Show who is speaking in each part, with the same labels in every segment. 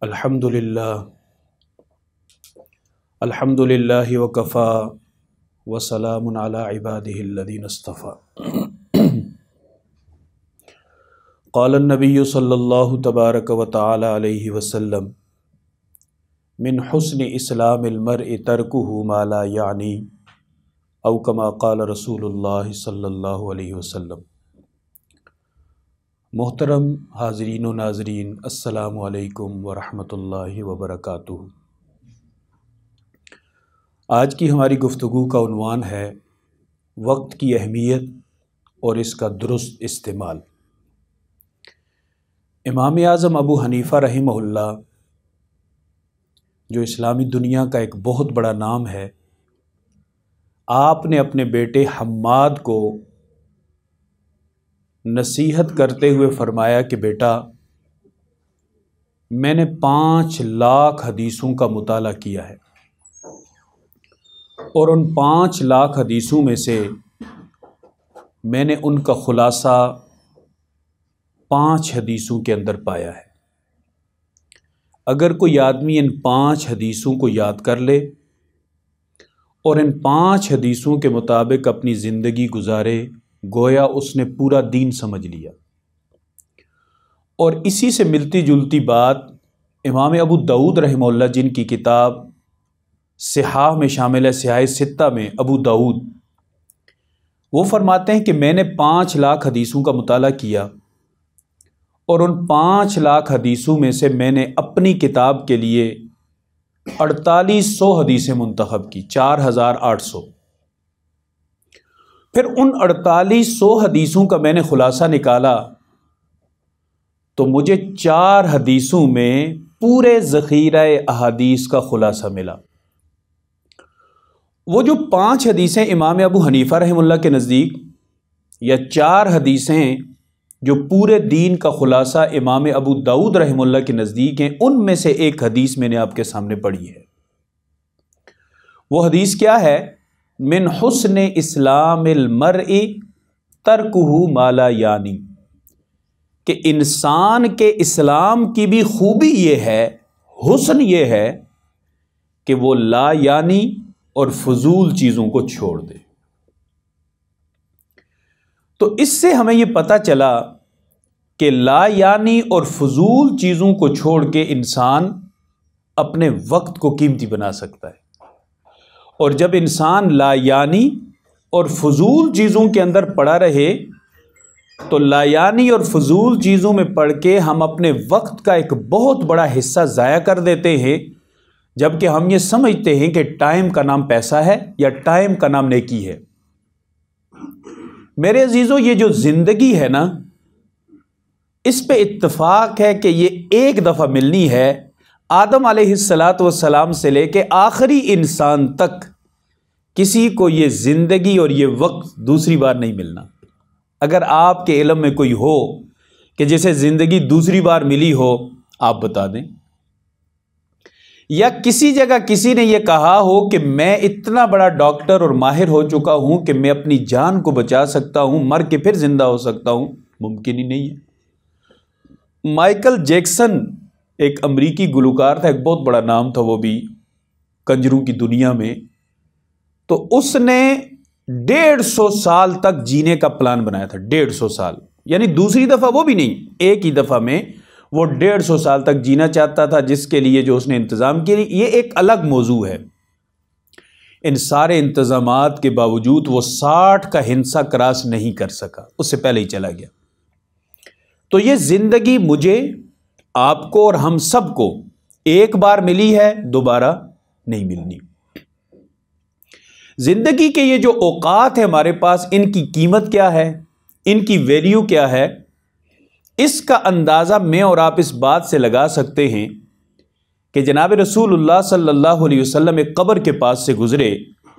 Speaker 1: अल्हम्दुलिल्लाह अल्हम्दुलिल्लाहि वकफ़ा वसलामुन अला इबादिहिल्लज़ीना इस्तफ़ा। क़ाल नबिय्यु सल्लल्लाहु तबारक व तआला अलैहि वसल्लम मिन हुस्नि इस्लामिल मर्इ तर्कुहु मा ला यानी औ कमा क़ाल रसूलुल्लाह सल्लल्लाहु अलैहि वसल्लम। मोहतरम हाज़रीन व नाज़रीन, अस्सलामु अलैकुम व रहमतुल्लाहि व बरकातुहू। आज की हमारी गुफ्तगू का उन्वान है वक्त की अहमियत और इसका दुरुस्त इस्तेमाल। इमाम आज़म अबू हनीफ़ा रहिमहुल्लाह, जो इस्लामी दुनिया का एक बहुत बड़ा नाम है, आपने अपने बेटे हम्माद को नसीहत करते हुए फरमाया कि बेटा, मैंने 5 लाख हदीसों का मुताला किया है और उन 5 लाख हदीसों में से मैंने उनका खुलासा 5 हदीसों के अंदर पाया है। अगर कोई आदमी इन 5 हदीसों को याद कर ले और इन 5 हदीसों के मुताबिक अपनी ज़िंदगी गुजारे, गोया उसने पूरा दीन समझ लिया। और इसी से मिलती जुलती बात इमाम अबू दाऊद रहमहुल्लाह, जिनकी किताब सिहाह में शामिल है, सिहाह सित्ता में अबू दाऊद, वो फरमाते हैं कि मैंने 5 लाख हदीसों का मुताला किया और उन 5 लाख हदीसों में से मैंने अपनी किताब के लिए 4800 हदीसें मुंतखब की, 4800। फिर उन 4800 हदीसों का मैंने खुलासा निकाला तो मुझे 4 हदीसों में पूरे ज़ख़ीरा अहादीस का खुलासा मिला। वो जो 5 हदीसें इमाम अबू हनीफ़ा रहमहुल्लाह के नज़दीक, या 4 हदीसें जो पूरे दीन का खुलासा इमाम अबू दाऊद रहमहुल्लाह के नज़दीक हैं, उनमें से एक हदीस मैंने आपके सामने पढ़ी है। वो हदीस क्या है? मिन हुस्न इस्लामिल मर्इ तर्कुहु मा ला यानी, कि इंसान के इस्लाम की भी खूबी ये है, हुस्न ये है कि वो ला यानी और फजूल चीज़ों को छोड़ दे। तो इससे हमें ये पता चला कि ला यानी और फजूल चीज़ों को छोड़ के इंसान अपने वक्त को कीमती बना सकता है। और जब इंसान ला यानी और फजूल चीज़ों के अंदर पड़ा रहे तो ला यानी और फजूल चीज़ों में पढ़ के हम अपने वक्त का एक बहुत बड़ा हिस्सा ज़ाया कर देते हैं, जबकि हम ये समझते हैं कि टाइम का नाम पैसा है या टाइम का नाम नेकी है। मेरे अजीज़ों, ये जो ज़िंदगी है ना, इस पे इत्तफाक है कि ये एक दफ़ा मिलनी है। आदम अलैहिस्सलातु वस्सलाम से लेके आखिरी इंसान तक किसी को ये ज़िंदगी और ये वक्त दूसरी बार नहीं मिलना। अगर आपके इल्म में कोई हो कि जिसे ज़िंदगी दूसरी बार मिली हो, आप बता दें। या किसी जगह किसी ने यह कहा हो कि मैं इतना बड़ा डॉक्टर और माहिर हो चुका हूं कि मैं अपनी जान को बचा सकता हूं, मर के फिर जिंदा हो सकता हूं, मुमकिन ही नहीं है। माइकल जैक्सन एक अमरीकी गुलकार था, एक बहुत बड़ा नाम था वो भी कंजरों की दुनिया में। तो उसने 150 साल तक जीने का प्लान बनाया था। 150 साल, यानी दूसरी दफ़ा वो भी नहीं, एक ही दफ़ा में वो 150 साल तक जीना चाहता था, जिसके लिए जो उसने इंतज़ाम किए, ये एक अलग मौजू है। इन सारे इंतज़ामात के बावजूद वो 60 का हिंसा क्रॉस नहीं कर सका, उससे पहले ही चला गया। तो ये ज़िंदगी मुझे, आपको और हम सबको एक बार मिली है, दोबारा नहीं मिलनी। ज़िंदगी के ये जो औकात है हमारे पास, इनकी कीमत क्या है, इनकी वैल्यू क्या है, इसका अंदाज़ा मैं और आप इस बात से लगा सकते हैं कि जनाब रसूलुल्लाह सल्लल्लाहु अलैहि वसल्लम एक कब्र के पास से गुज़रे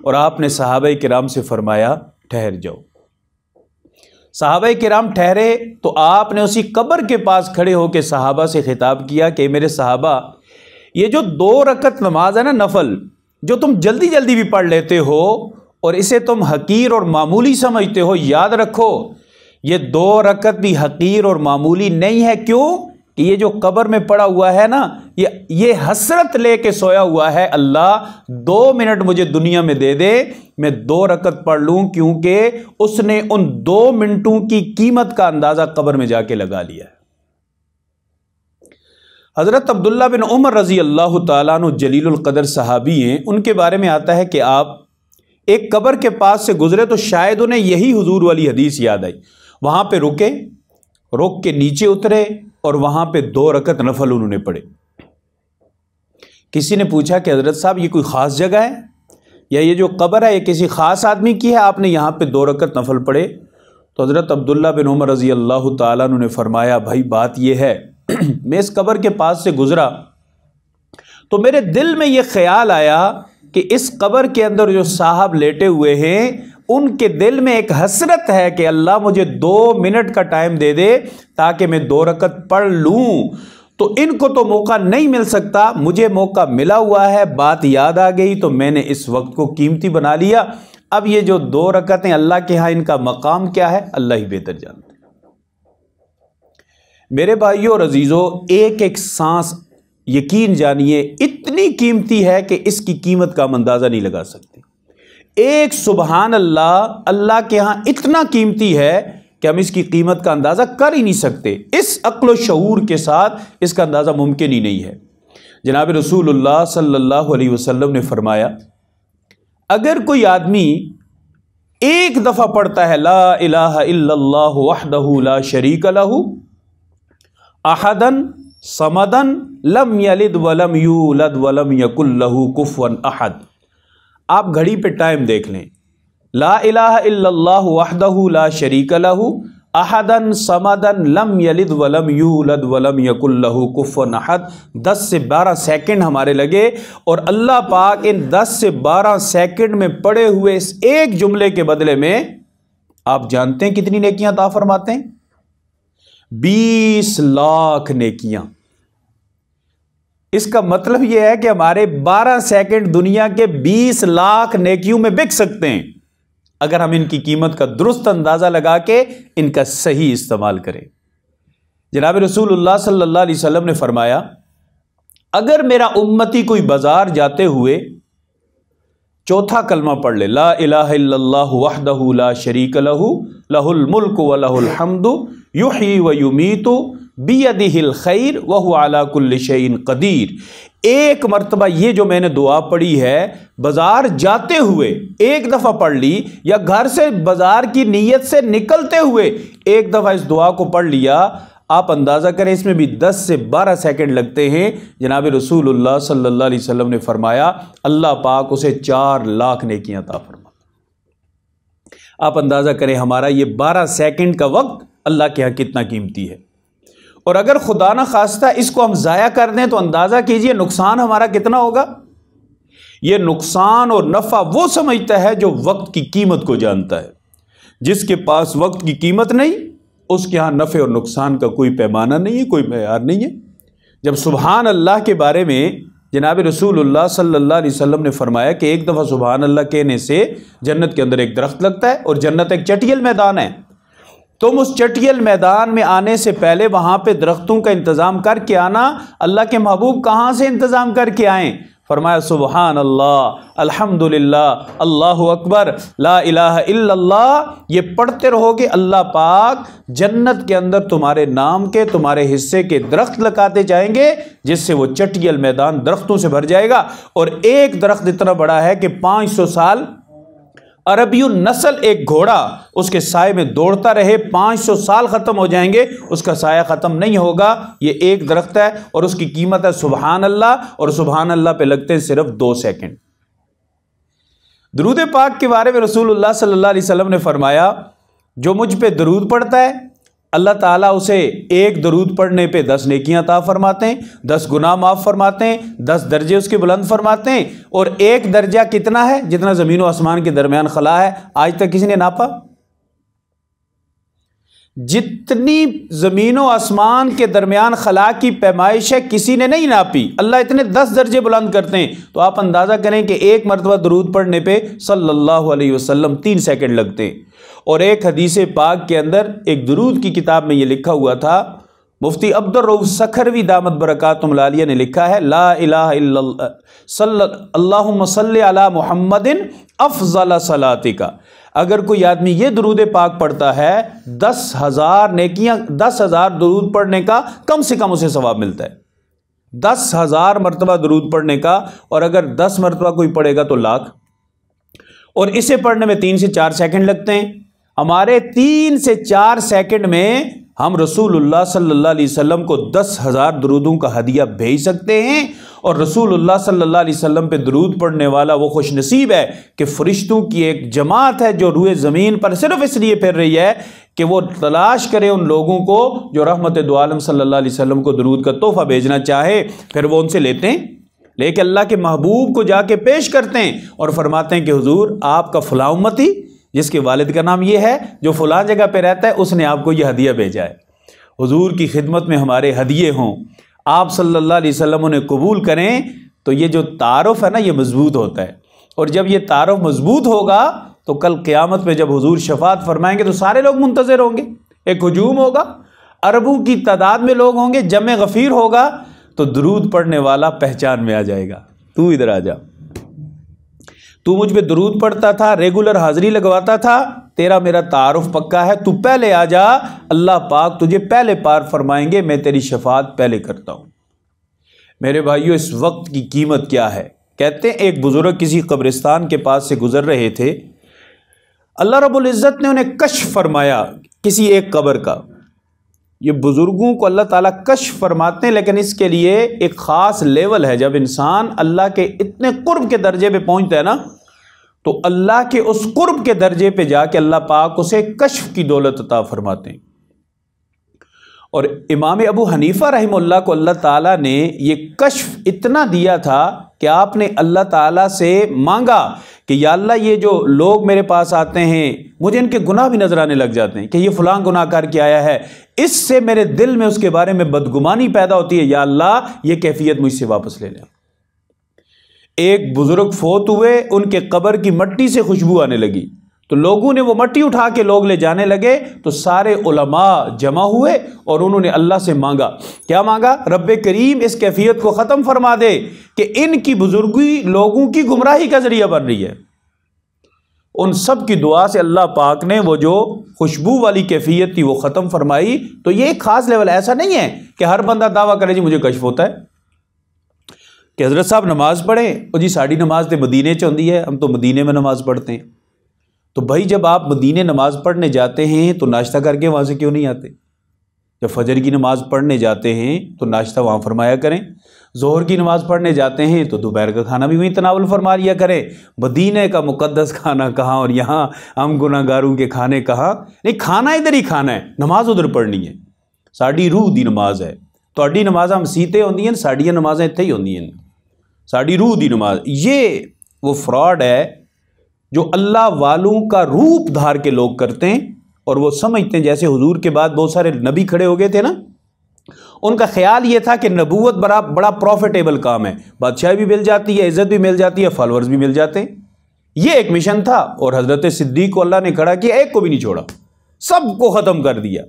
Speaker 1: और आपने सहाबा किराम से फरमाया, ठहर जाओ। सहाबा किराम ठहरे तो आपने उसी कब्र के पास खड़े होकर सहाबा से खिताब किया कि मेरे सहाबा, ये जो 2 रकत नमाज है ना, नफल, जो तुम जल्दी जल्दी भी पढ़ लेते हो और इसे तुम हकीर और मामूली समझते हो, याद रखो ये 2 रकत भी हकीर और मामूली नहीं है। क्यों? कि ये जो कब्र में पड़ा हुआ है ना, ये हसरत लेके सोया हुआ है, अल्लाह 2 मिनट मुझे दुनिया में दे दे, मैं 2 रकत पढ़ लूं, क्योंकि उसने उन 2 मिनटों की कीमत का अंदाजा कब्र में जाके लगा लिया है। हजरत अब्दुल्ला बिन उमर रजी अल्लाह तआला अन्हु जलीलुल कदर सहाबी हैं, उनके बारे में आता है कि आप एक कब्र के पास से गुजरे तो शायद उन्हें यही हुजूर वाली हदीस याद आई। वहां पे रुके, रुक के नीचे उतरे और वहां पे 2 रकत नफल उन्होंने पढ़े। किसी ने पूछा कि हजरत साहब ये कोई ख़ास जगह है या ये जो कब्र है ये किसी ख़ास आदमी की है, आपने यहाँ पे 2 रकत नफल पढ़े? तो हजरत अब्दुल्ला बिन उमर रजी अल्लाह तआला अन्हु ने फरमाया, भाई बात यह है मैं इस कब्र के पास से गुजरा तो मेरे दिल में यह ख्याल आया कि इस कब्र के अंदर जो साहब लेटे हुए हैं उनके दिल में एक हसरत है कि अल्लाह मुझे 2 मिनट का टाइम दे दे ताकि मैं 2 रकत पढ़ लूं। तो इनको तो मौका नहीं मिल सकता, मुझे मौका मिला हुआ है, बात याद आ गई तो मैंने इस वक्त को कीमती बना लिया। अब ये जो 2 रकतें अल्लाह के यहां इनका मकाम क्या है अल्लाह ही बेहतर जानते। मेरे भाइयों और अजीजों, एक एक सांस यकीन जानिए इतनी कीमती है कि इसकी कीमत का हम अंदाजा नहीं लगा सकते। एक सुबहान अल्लाह अल्लाह के यहां इतना कीमती है कि हम इसकी कीमत का अंदाजा कर ही नहीं सकते। इस अक्ल व शऊर के साथ इसका अंदाजा मुमकिन ही नहीं है। जनाब रसूलुल्लाह सल्लल्लाहु अलैहि वसल्लम ने फरमाया, अगर कोई आदमी एक दफा पढ़ता है ला इलाहा इल्लल्लाह वहदहू ला शरीक लहू अहदन समदन लम यलिद वलम यूलद वलम यकुल लहू कुफुवन अहद। आप घड़ी पे टाइम देख लें, ला इलाहा इल्लल्लाह वहदहू ला शरीक लहू अहदन समदन लम यलिद वलम यूलद वलम यकुल लहू कुफुवन अहद। 10 से 12 सेकंड हमारे लगे और अल्लाह पाक इन 10 से 12 सेकंड में पड़े हुए इस एक जुमले के बदले में आप जानते हैं कितनी नेकियां अता फरमाते हैं? 20 लाख नेकियां। इसका मतलब यह है कि हमारे 12 सेकंड दुनिया के 20 लाख नेकियों में बिक सकते हैं अगर हम इनकी कीमत का दुरुस्त अंदाजा लगा के इनका सही इस्तेमाल करें। जनाब रसूलुल्लाह सल्लल्लाहु अलैहि वसल्लम ने फरमाया, अगर मेरा उम्मती कोई बाजार जाते हुए चौथा कलमा पढ़ ले, ला इलाहा इल्लल्लाह वहदहू ला शरीक लहू लहुल मुल्कु व लहुल हम्दु युही व युमीतु बियदिहिल खैर व हुवा अला कुल्लि शैइन कदीर। एक मरतबा ये जो मैंने दुआ पढ़ी है बाजार जाते हुए एक दफा पढ़ ली, या घर से बाजार की नीयत से निकलते हुए एक दफा इस दुआ को पढ़ लिया, आप अंदाजा करें इसमें भी 10 से 12 सेकंड लगते हैं। जनाब रसूलुल्लाह सल्लल्लाहु अलैहि वसल्लम ने फरमाया, अल्लाह पाक उसे 4 लाख नेकियां अता फरमाता। आप अंदाजा करें हमारा ये 12 सेकंड का वक्त अल्लाह के यहां कितना कीमती है। और अगर खुदा ना खास्ता इसको हम जाया कर दें तो अंदाजा कीजिए नुकसान हमारा कितना होगा। यह नुकसान और नफा वो समझता है जो वक्त की कीमत को जानता है। जिसके पास वक्त की कीमत नहीं उसके यहां नफे और नुकसान का कोई पैमाना नहीं है, कोई मेयार नहीं है। जब सुबहान अल्लाह के बारे में जनाब रसूलुल्लाह सल्लल्लाहु अलैहि वसल्लम ने फरमाया कि एक दफा सुबहान अल्लाह कहने से जन्नत के अंदर एक दरख्त लगता है और जन्नत एक चटियल मैदान है, तुम उस चटियल मैदान में आने से पहले वहां पे दरख्तों का इंतजाम करके आना। अल्लाह के महबूब कहां से इंतजाम करके आए? फरमाया सुबहान अल्लाह अल्हम्दुलिल्लाह अल्लाहु अकबर ला इलाहा इल्लल्लाह। ये पढ़ते रहोगे अल्लाह पाक जन्नत के अंदर तुम्हारे नाम के तुम्हारे हिस्से के दरख्त लगाते जाएंगे, जिससे वो चटियल मैदान दरख्तों से भर जाएगा। और एक दरख्त इतना बड़ा है कि 500 साल अरबियन नस्ल एक घोड़ा उसके साए में दौड़ता रहे, 500 साल खत्म हो जाएंगे उसका साया खत्म नहीं होगा। ये एक दरख्त है और उसकी कीमत है सुबहान अल्लाह, और सुबहान अल्लाह पे लगते हैं सिर्फ 2 सेकंड। दरूद पाक के बारे में रसूलुल्लाह सल्लल्लाहु अलैहि वसल्लम ने फरमाया, जो मुझ पे दरूद पढ़ता है अल्लाह ताला उसे एक दरूद पढ़ने पे 10 नेकियां अता फरमाते हैं, 10 गुनाह माफ फरमाते हैं, 10 दर्जे उसके बुलंद फरमाते हैं। और एक दर्जा कितना है? जितना ज़मीन और आसमान के दरमियान खला है। आज तक किसी ने नापा? जितनी ज़मीन और आसमान के दरमियान खला की पैमाइश है किसी ने नहीं नापी। अल्लाह इतने 10 दर्जे बुलंद करते हैं। तो आप अंदाज़ा करें कि एक मरतबा दरूद पढ़ने पे सल्लल्लाहु अलैहि वसल्लम 3 सेकंड लगते हैं। और एक हदीस पाक के अंदर एक दरूद की किताब में ये लिखा हुआ था, मुफ्ती अब्दुर्रऊफ सखरवी दामत बरकातुहुल आलिया ने लिखा है, ला इलाहा इल्लल्लाह अल्लाहुम्मा सल्लि अला मुहम्मदिन अफ़ज़ल सलातिका। अगर कोई आदमी ये दुरूद पाक पढ़ता है 10,000 नेकियां, 10,000 दुरूद पढ़ने का कम से कम उसे सवाब मिलता है। 10,000 मरतबा दुरूद पढ़ने का, और अगर 10 मरतबा कोई पढ़ेगा तो लाख। और इसे पढ़ने में 3 से 4 सेकंड लगते हैं। हमारे 3 से 4 सेकंड में हम रसूलुल्लाह सल्लल्लाहु अलैहि वसल्लम को 10,000 दुरूदों का हदिया भेज सकते हैं। और रसूलुल्लाह सल्लल्लाहु अलैहि वसल्लम पे दुरूद पढ़ने वाला वो खुश नसीब है कि फरिश्तों की एक जमात है जो रूए ज़मीन पर सिर्फ इसलिए फिर रही है कि वो तलाश करे उन लोगों को जो रहमत दो आलम सल्लल्लाहु अलैहि वसल्लम को दुरूद का तोहफा भेजना चाहे, फिर वो उनसे लेते हैं, लेके अल्लाह के महबूब को जाके पेश करते हैं और फरमाते हैं कि हुजूर आपका फलां उम्मती जिसके वालिद का नाम ये है, जो फलां जगह पे रहता है, उसने आपको ये हदिया भेजा है। हुजूर की खिदमत में हमारे हदिये हों, आप सल्लल्लाहु अलैहि वसल्लम उन्हें कबूल करें, तो ये जो तारुफ है ना ये मजबूत होता है। और जब ये तारुफ मजबूत होगा तो कल क़यामत में जब हुजूर शफात फरमाएंगे तो सारे लोग मुंतज़िर होंगे। एक हुजूम होगा, अरबों की तादाद में लोग होंगे, जमे गफ़ीर होगा, तो दुरूद पढ़ने वाला पहचान में आ जाएगा। तू इधर आ जा, तू मुझ पे दुरूद पढ़ता था, रेगुलर हाजिरी लगवाता था, तेरा मेरा तारुफ पक्का है, तू पहले आ जा, अल्लाह पाक तुझे पहले पार फरमाएंगे, मैं तेरी शफात पहले करता हूँ। मेरे भाइयों, इस वक्त की कीमत क्या है? कहते हैं एक बुजुर्ग किसी कब्रिस्तान के पास से गुजर रहे थे, अल्लाह रब्बुल इज़्ज़त ने उन्हें कश्फ फरमाया किसी एक कब्र का। ये बुजुर्गों को अल्लाह ताला कश्फ फरमाते हैं, लेकिन इसके लिए एक ख़ास लेवल है। जब इंसान अल्लाह के इतने कुर्ब के दर्जे पे पहुंचता है ना, तो अल्लाह के उस कुर्ब के दर्जे पे जाके अल्लाह पाक उसे कश्फ की दौलत अता फरमाते हैं। और इमाम अबू हनीफा रहमतुल्लाह को अल्लाह ताला ने ये कश्फ इतना दिया था कि आपने अल्लाह ताला से मांगा कि या अल्लाह ये जो लोग मेरे पास आते हैं मुझे इनके गुनाह भी नजर आने लग जाते हैं कि ये फलां गुनाह करके आया है, इससे मेरे दिल में उसके बारे में बदगुमानी पैदा होती है, या अल्लाह ये कैफियत मुझसे वापस ले लें। एक बुजुर्ग फोत हुए, उनके कब्र की मट्टी से खुशबू आने लगी, तो लोगों ने वो मट्टी उठा के लोग ले जाने लगे, तो सारे उलमा जमा हुए और उन्होंने अल्लाह से मांगा। क्या मांगा? रब्बे करीम इस कैफियत को ख़त्म फरमा दे कि इनकी बुजुर्गी लोगों की गुमराही का जरिया बन रही है। उन सब की दुआ से अल्लाह पाक ने वो जो खुशबू वाली कैफियत थी वो ख़त्म फरमाई। तो ये एक ख़ास लेवल, ऐसा नहीं है कि हर बंदा दावा करे जी मुझे कश्फ होता है कि हज़रत साहब नमाज पढ़ें, और जी साड़ी नमाज तो मदीने च होंदी है, हम तो मदीने में नमाज पढ़ते हैं। तो भाई जब आप मदीने नमाज पढ़ने जाते हैं तो नाश्ता करके वहाँ से क्यों नहीं आते? जब फजर की नमाज पढ़ने जाते हैं तो नाश्ता वहाँ फरमाया करें, ज़ोहर की नमाज पढ़ने जाते हैं तो दोपहर का खाना भी वहीं तनावुल फरमा लिया करें। मदीने का मुक़द्दस खाना कहाँ और यहाँ हम गुनाहगारों के खाने कहाँ? नहीं, खाना इधर ही खाना है, नमाज उधर पढ़नी है। साड़ी रूह दी नमाज है, तो नमाजा मसीते होंदी हैं, साड़ियाँ नमाजा इत्थे ही होंदी हैं। साड़ी रूह दी नमाज, ये वो फ्रॉड है जो अल्लाह वालों का रूप धार के लोग करते हैं, और वो समझते हैं जैसे हुजूर के बाद बहुत सारे नबी खड़े हो गए थे ना, उनका ख्याल ये था कि नबूवत बड़ा प्रॉफिटेबल काम है, बादशाही भी मिल जाती है, इज्जत भी मिल जाती है, फॉलोअर्स भी मिल जाते हैं। ये एक मिशन था, और हजरत सिद्दीक को अल्लाह ने खड़ा किया, एक को भी नहीं छोड़ा, सबको ख़त्म कर दिया।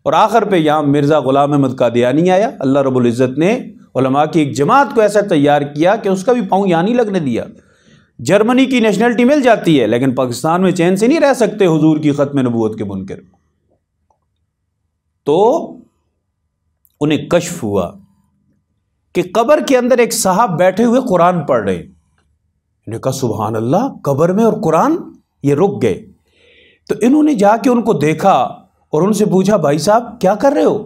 Speaker 1: और आखिर पे यहाँ मिर्ज़ा ग़ुलाम अहमद कादियानी आया, अल्लाह रब्बुल इज़्ज़त ने उलमा की एक जमात को ऐसा तैयार किया कि उसका भी पाँव यहाँ नहीं लगने दिया। जर्मनी की नेशनलिटी मिल जाती है, लेकिन पाकिस्तान में चैन से नहीं रह सकते हुजूर की ख़त्म नबूवत के मुनकर। तो उन्हें कश्फ हुआ कि कब्र के अंदर एक साहब बैठे हुए कुरान पढ़ रहे। इन्होंने कहा सुभान अल्लाह, कब्र में और कुरान। ये रुक गए, तो इन्होंने जाके उनको देखा और उनसे पूछा भाई साहब क्या कर रहे हो?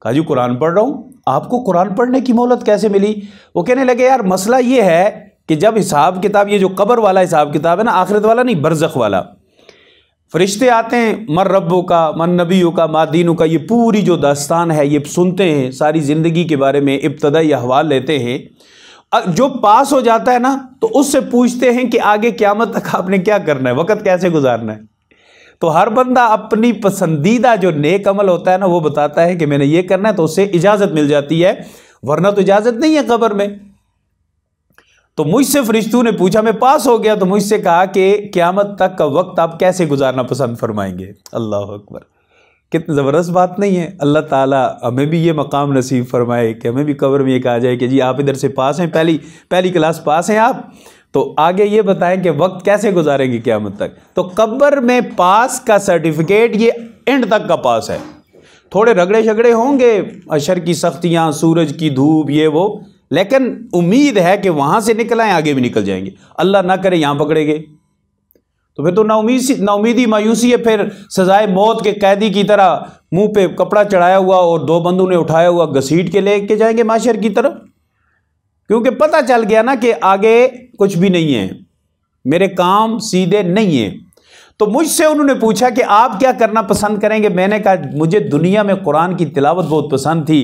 Speaker 1: कहा जी कुरान पढ़ रहा हूँ। आपको कुरान पढ़ने की मोहलत कैसे मिली? वो कहने लगे यार मसला ये है कि जब हिसाब किताब, ये जो कब्र वाला हिसाब किताब है ना, आखिरत वाला नहीं, बरज़ख वाला, फरिश्ते आते हैं, मर रब्बु का, मन नबीयु का, मादीनु का, ये पूरी जो दास्तान है ये सुनते हैं, सारी ज़िंदगी के बारे में इब्तदाई अहवाल लेते हैं। जो पास हो जाता है ना तो उससे पूछते हैं कि आगे क़यामत तक आपने क्या करना है, वक़्त कैसे गुजारना है। तो हर बंदा अपनी पसंदीदा जो नेक अमल होता है ना वो बताता है कि मैंने ये करना है, तो उससे इजाज़त मिल जाती है, वरना तो इजाज़त नहीं है कब्र में। तो मुझसे फरिश्तों ने पूछा, मैं पास हो गया, तो मुझसे कहा कि क़यामत तक का वक्त आप कैसे गुजारना पसंद फरमाएंगे? अल्लाह अकबर। कितनी ज़बरदस्त बात नहीं है। अल्लाह ताला हमें भी ये मकाम नसीब फरमाए कि हमें भी कब्र में ये कहा जाए कि जी आप इधर से पास हैं, पहली क्लास पास हैं आप, तो आगे ये बताएं कि वक्त कैसे गुजारेंगे क़यामत तक। तो कब्र में पास का सर्टिफिकेट ये एंड तक का पास है। थोड़े रगड़े शगड़े होंगे, अशर की सख्तियाँ, सूरज की धूप, ये वो, लेकिन उम्मीद है कि वहाँ से निकल आए, आगे भी निकल जाएंगे। अल्लाह ना करे यहाँ पकड़े गए तो फिर तो नाउमीदी मायूसी है, फिर सजाए मौत के कैदी की तरह मुंह पे कपड़ा चढ़ाया हुआ और दो बंदों ने उठाया हुआ घसीट के लेके जाएंगे माशर की तरफ, क्योंकि पता चल गया ना कि आगे कुछ भी नहीं है, मेरे काम सीधे नहीं है। तो मुझसे उन्होंने पूछा कि आप क्या करना पसंद करेंगे। मैंने कहा मुझे दुनिया में कुरान की तिलावत बहुत पसंद थी,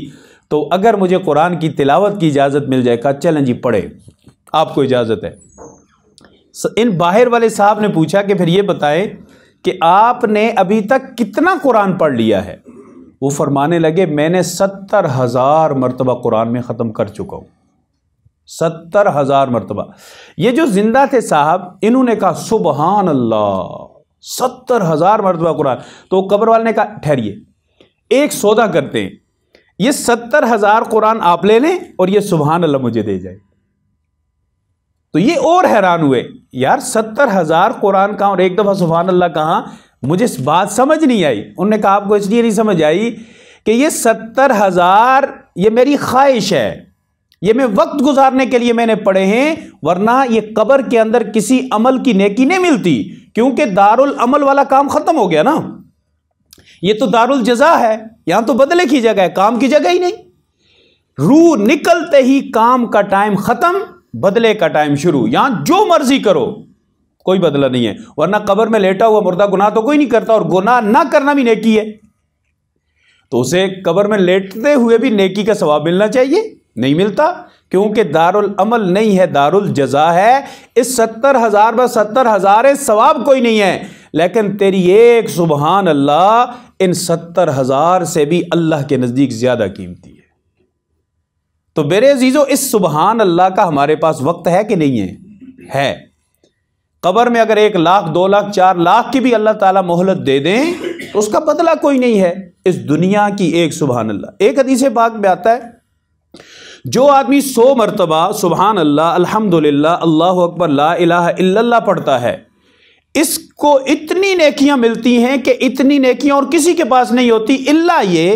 Speaker 1: तो अगर मुझे कुरान की तिलावत की इजाज़त मिल जाए, कहा चलें जी पढ़े, आपको इजाज़त है। इन बाहर वाले साहब ने पूछा कि फिर ये बताएं कि आपने अभी तक कितना कुरान पढ़ लिया है। वो फरमाने लगे मैंने 70,000 मरतबा कुरान में ख़त्म कर चुका हूँ, 70,000 मरतबा। ये जो जिंदा थे साहब, इन्होंने कहा सुबहान अल्लाह, 70,000 मरतबा कुरान। तो कब्र वाले ने कहा ठहरिए, एक सौदा करते हैं, ये 70,000 कुरान आप ले लें और ये सुबहान अल्लाह मुझे दे जाए। तो ये और हैरान हुए, यार 70,000 कुरान कहाँ और एक दफ़ा सुबहान अल्लाह कहाँ। मुझे इस बात समझ नहीं आई। उन्होंने कहा आपको इसलिए नहीं समझ आई कि ये 70,000 ये मेरी ख्वाहिश है, ये मैं वक्त गुजारने के लिए मैंने पढ़े हैं, वरना ये कब्र के अंदर किसी अमल की नेकी नहीं मिलती, क्योंकि दारुल अमल वाला काम खत्म हो गया ना। ये तो दारुल जजा है, यहां तो बदले की जगह है, काम की जगह ही नहीं। रूह निकलते ही काम का टाइम खत्म, बदले का टाइम शुरू। यहां जो मर्जी करो, कोई बदला नहीं है। वरना कब्र में लेटा हुआ मुर्दा गुनाह तो कोई नहीं करता, और गुनाह ना करना भी नेकी है, तो उसे कब्र में लेटते हुए भी नेकी का सवाब मिलना चाहिए, नहीं मिलता, क्योंकि दारुल अमल नहीं है, दारुल जजा है। इस 70,000 व 70,000 सवाब कोई नहीं है, लेकिन तेरी एक सुबहान अल्लाह इन 70,000 से भी अल्लाह के नजदीक ज्यादा कीमती है। तो मेरे अजीजों, इस सुबहान अल्लाह का हमारे पास वक्त है कि नहीं है? है। कब्र में अगर 1 लाख 2 लाख 4 लाख की भी अल्लाह ताला मोहलत दे दें तो उसका बदला कोई नहीं है इस दुनिया की एक सुबहान अल्लाह। एक हदीस पाक में आता है, जो आदमी 100 मरतबा सुबहान अल्लाह, अल्हम्दुलिल्लाह, अल्लाहु अकबर, ला इलाहा इल्लल्लाह पढ़ता है, इसको इतनी नेकियां मिलती हैं कि इतनी नेकियां और किसी के पास नहीं होती, इल्ला ये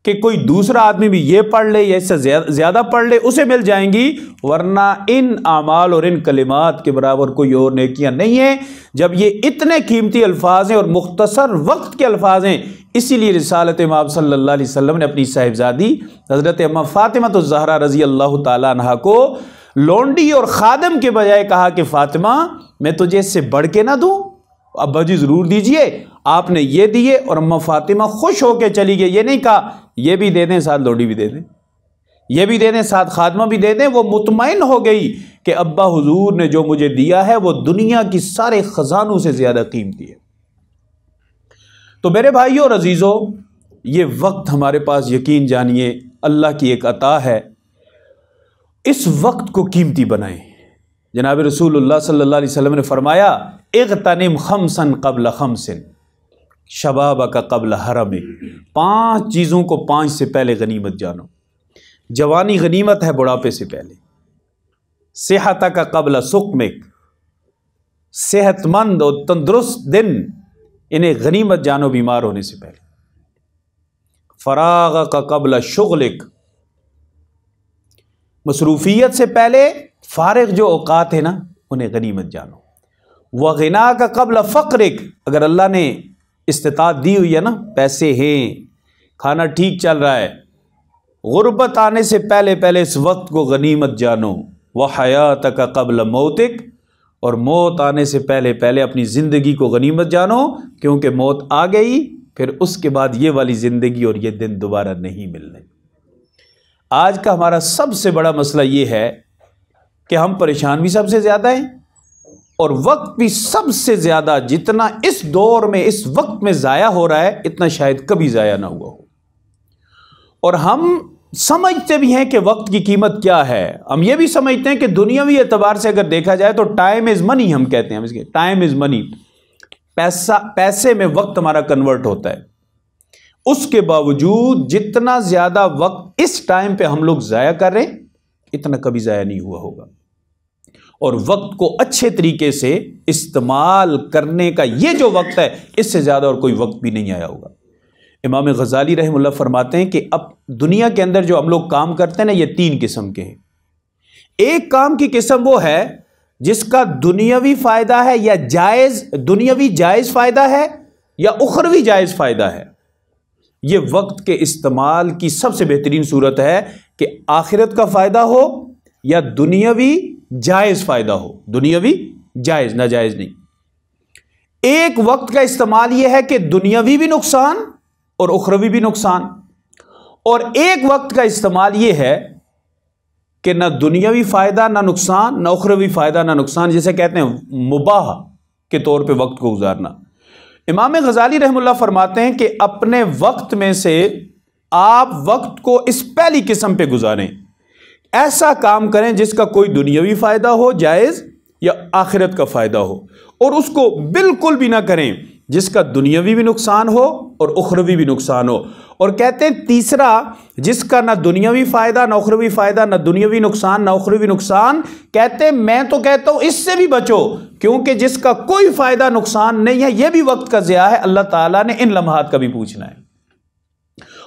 Speaker 1: कि कोई दूसरा आदमी भी ये पढ़ ले या इससे ज्यादा पढ़ ले, उसे मिल जाएंगी, वरना इन आमाल और इन कलिमात के बराबर कोई और नेकियां नहीं है। जब ये इतने कीमती अल्फाज हैं और मुख्तसर वक्त के अल्फाज हैं, इसीलिए रिसालत इमाम सल्लल्लाहु अलैहि वसल्लम ने अपनी साहिबजादी हजरत अम्मा फातिमा तो ज़हरा रजी अल्लाह ताला अन्हा को लोंडी और खादम के बजाय कहा कि फातिमा मैं तुझे इससे बढ़ के ना दूं, अब्बा जी जरूर दीजिए। आपने ये दिए और अम्मा फातिमा खुश होकर चली गई। ये नहीं कहा ये भी दे दें, साथ लोडी भी दे दें, ये भी दे दें, साथ खादमा भी दे दें। वो मुतमईन हो गई कि अब्बा हुजूर ने जो मुझे दिया है वो दुनिया की सारे खजानों से ज्यादा कीमती है। तो मेरे भाइयों और अजीजों, ये वक्त हमारे पास यकीन जानिए अल्लाह की एक अता है, इस वक्त को कीमती बनाएं। जनाब रसूलुल्लाह सल्लल्लाहु अलैहि वसल्लम ने फरमाया, इग़तनिम खमसन क़ब्ल खमसिन शबाब का कब्ल हरम। 5 चीज़ों को 5 से पहले गनीमत जानो। जवानी गनीमत है बुढ़ापे से पहले। सेहत का कब्ल सुक़मिक, सेहतमंद और तंदुरुस्त दिन इन्हें गनीमत जानो बीमार होने से पहले। फराग का कब्ल शुग़लिक, मसरूफियत से पहले फारिग जो औकात है ना उन्हें गनीमत जानो। व गिना का कब्ल फ़क़रिक, अगर अल्लाह ने इस्तिताअत दी हुई है ना, पैसे हैं, खाना ठीक चल रहा है, गुर्बत आने से पहले पहले इस वक्त को गनीमत जानो। व हयात का कब्ल मौतिक, और मौत आने से पहले पहले अपनी ज़िंदगी को गनीमत जानो, क्योंकि मौत आ गई फिर उसके बाद ये वाली ज़िंदगी और ये दिन दोबारा नहीं मिलने। आज का हमारा सबसे बड़ा मसला ये है कि हम परेशान भी सबसे ज़्यादा हैं और वक्त भी सबसे ज़्यादा, जितना इस दौर में इस वक्त में ज़ाया हो रहा है इतना शायद कभी ज़ाया ना हुआ हो। और हम समझते भी हैं कि वक्त की कीमत क्या है। हम ये भी समझते हैं कि दुनियावी एतबार से अगर देखा जाए तो टाइम इज़ मनी, हम कहते हैं इसके, टाइम इज़ मनी, पैसे में वक्त हमारा कन्वर्ट होता है। उसके बावजूद जितना ज्यादा वक्त इस टाइम पे हम लोग जाया कर रहे हैं, इतना कभी जाया नहीं हुआ होगा। और वक्त को अच्छे तरीके से इस्तेमाल करने का ये जो वक्त है, इससे ज्यादा और कोई वक्त भी नहीं आया होगा। इमाम गजाली रहमतुल्लाह फरमाते हैं कि अब दुनिया के अंदर जो हम लोग काम करते हैं ना, ये 3 किस्म के हैं। एक काम की किस्म वो है जिसका दुनियावी फायदा है या दुनियावी जायज फायदा है या उखरवी जायज फायदा है। यह वक्त के इस्तेमाल की सबसे बेहतरीन सूरत है कि आखिरत का फायदा हो या दुनियावी जायज फायदा हो। दुनियावी जायज, नाजायज नहीं। एक वक्त का इस्तेमाल यह है कि दुनियावी भी नुकसान और उखरवी भी नुकसान, और एक वक्त का इस्तेमाल यह है कि ना दुनियावी फायदा ना नुकसान, ना उखरवी फायदा ना नुकसान, जिसे कहते हैं मुबाह के तौर पे वक्त को गुजारना। इमाम गजाली रहमतुल्लाह फरमाते हैं कि अपने वक्त में से आप वक्त को इस पहली किस्म पे गुजारें, ऐसा काम करें जिसका कोई दुनियावी फायदा हो जायज या आखिरत का फायदा हो, और उसको बिल्कुल भी ना करें जिसका दुनियावी भी नुकसान हो और उखरवी भी नुकसान हो। और कहते हैं तीसरा, जिसका ना दुनियावी फायदा ना उखरवी फायदा, ना दुनियावी नुकसान ना उखरवी नुकसान, कहते हैं मैं तो कहता हूं इससे भी बचो, क्योंकि जिसका कोई फायदा नुकसान नहीं है, यह भी वक्त का ज़िया है। अल्लाह ताला ने इन लम्हात का भी पूछना है।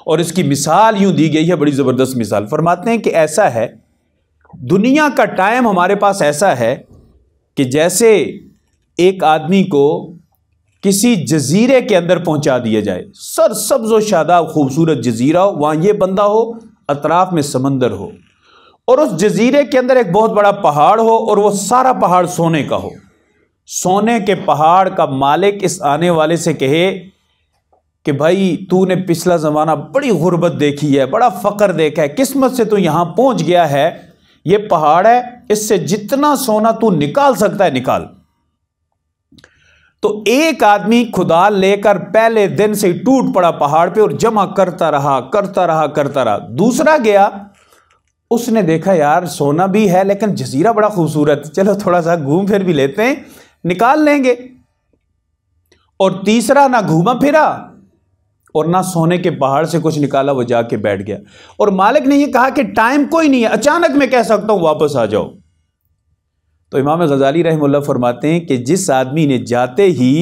Speaker 1: और इसकी मिसाल यूं दी गई है, बड़ी जबरदस्त मिसाल फरमाते हैं कि ऐसा है, दुनिया का टाइम हमारे पास ऐसा है कि जैसे एक आदमी को किसी जजीरे के अंदर पहुंचा दिया जाए, सरसब्ज़ व शादाब खूबसूरत जजीरा हो, वहां ये बंदा हो, अतराफ में समंदर हो, और उस जजीरे के अंदर एक बहुत बड़ा पहाड़ हो और वो सारा पहाड़ सोने का हो। सोने के पहाड़ का मालिक इस आने वाले से कहे कि भाई तूने पिछला ज़माना बड़ी गुर्बत देखी है, बड़ा फ़क्र देखा है, किस्मत से तू यहां पहुंच गया है, ये पहाड़ है, इससे जितना सोना तू निकाल सकता है निकाल। तो एक आदमी खुदाल लेकर पहले दिन से टूट पड़ा पहाड़ पे और जमा करता रहा। दूसरा गया, उसने देखा यार सोना भी है लेकिन जजीरा बड़ा खूबसूरत, चलो थोड़ा सा घूम फिर भी लेते हैं, निकाल लेंगे। और तीसरा ना घूमा फिरा और ना सोने के पहाड़ से कुछ निकाला, वो जाके बैठ गया। और मालिक ने यह कहा कि टाइम कोई नहीं है, अचानक मैं कह सकता हूं वापस आ जाओ। तो इमाम गजाली रहमतुल्लाह फरमाते हैं कि जिस आदमी ने जाते ही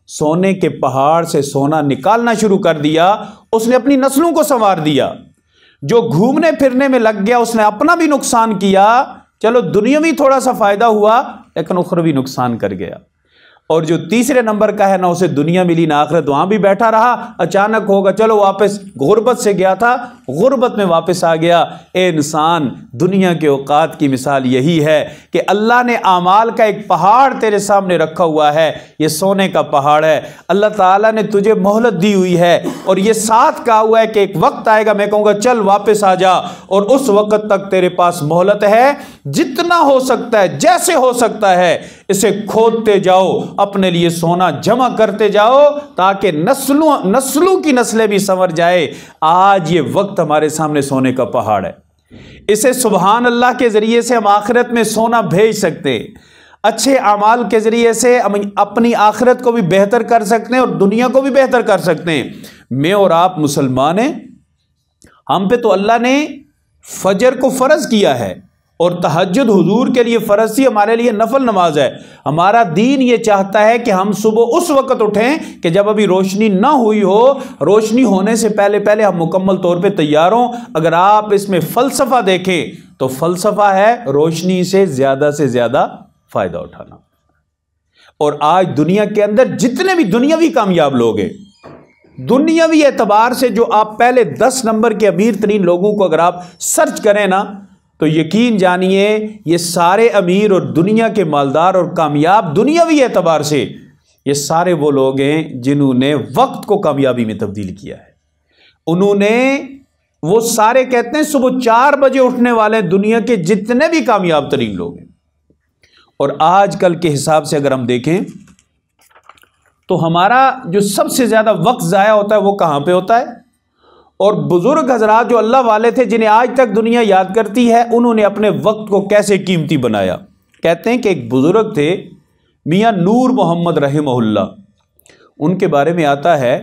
Speaker 1: सोने के पहाड़ से सोना निकालना शुरू कर दिया, उसने अपनी नस्लों को संवार दिया। जो घूमने फिरने में लग गया, उसने अपना भी नुकसान किया, चलो दुनियावी थोड़ा सा फायदा हुआ लेकिन उखरवी नुकसान कर गया। और जो तीसरे नंबर का है, ना उसे दुनिया मिली ना आखिरत, वहां भी बैठा रहा, अचानक होगा चलो वापस, गुर्बत से गया था गुर्बत में वापस आ गया। ए इंसान, दुनिया के औकात की मिसाल यही है कि अल्लाह ने आमाल का एक पहाड़ तेरे सामने रखा हुआ है, ये सोने का पहाड़ है। अल्लाह ताला ने तुझे मोहलत दी हुई है और ये साथ कहा हुआ है कि एक वक्त आएगा मैं कहूँगा चल वापस आ जा, और उस वक्त तक तेरे पास मोहलत है। जितना हो सकता है, जैसे हो सकता है, इसे खोदते जाओ, अपने लिए सोना जमा करते जाओ, ताकि नस्लों की नस्लें भी संवर जाए। आज ये वक्त हमारे सामने सोने का पहाड़ है, इसे सुभान अल्लाह के जरिए से हम आखिरत में सोना भेज सकते हैं। अच्छे अमाल के जरिए से हम अपनी आखिरत को भी बेहतर कर सकते हैं और दुनिया को भी बेहतर कर सकते हैं। मैं और आप मुसलमान हैं, हम पे तो अल्लाह ने फजर को फर्ज किया है और तहज्जुद हुजूर के लिए फर्ज थी, हमारे लिए नफल नमाज है। हमारा दीन ये चाहता है कि हम सुबह उस वक्त उठें कि जब अभी रोशनी ना हुई हो, रोशनी होने से पहले पहले हम मुकम्मल तौर पे तैयार हों। अगर आप इसमें फ़लसफ़ा देखें तो फ़लसफ़ा है रोशनी से ज़्यादा फ़ायदा उठाना। और आज दुनिया के अंदर जितने भी दुनियावी कामयाब लोग हैं, दुनियावी एतबार से जो आप पहले 10 नंबर के अमीर तरीन लोगों को अगर आप सर्च करें ना, तो यकीन जानिए ये सारे अमीर और दुनिया के मालदार और कामयाब दुनियावी एतबार से ये सारे वो लोग हैं जिन्होंने वक्त को कामयाबी में तब्दील किया है। उन्होंने, वो सारे कहते हैं सुबह 4 बजे उठने वाले दुनिया के जितने भी कामयाब तरीन लोग हैं। और आजकल के हिसाब से अगर हम देखें तो हमारा जो सबसे ज़्यादा वक्त ज़ाया होता है वो कहाँ पे होता है। और बुजुर्ग हजरात जो अल्लाह वाले थे, जिन्हें आज तक दुनिया याद करती है, उन्होंने अपने वक्त को कैसे कीमती बनाया। कहते हैं कि एक बुजुर्ग थे मियाँ नूर मोहम्मद रहमहुल्लाह, उनके बारे में आता है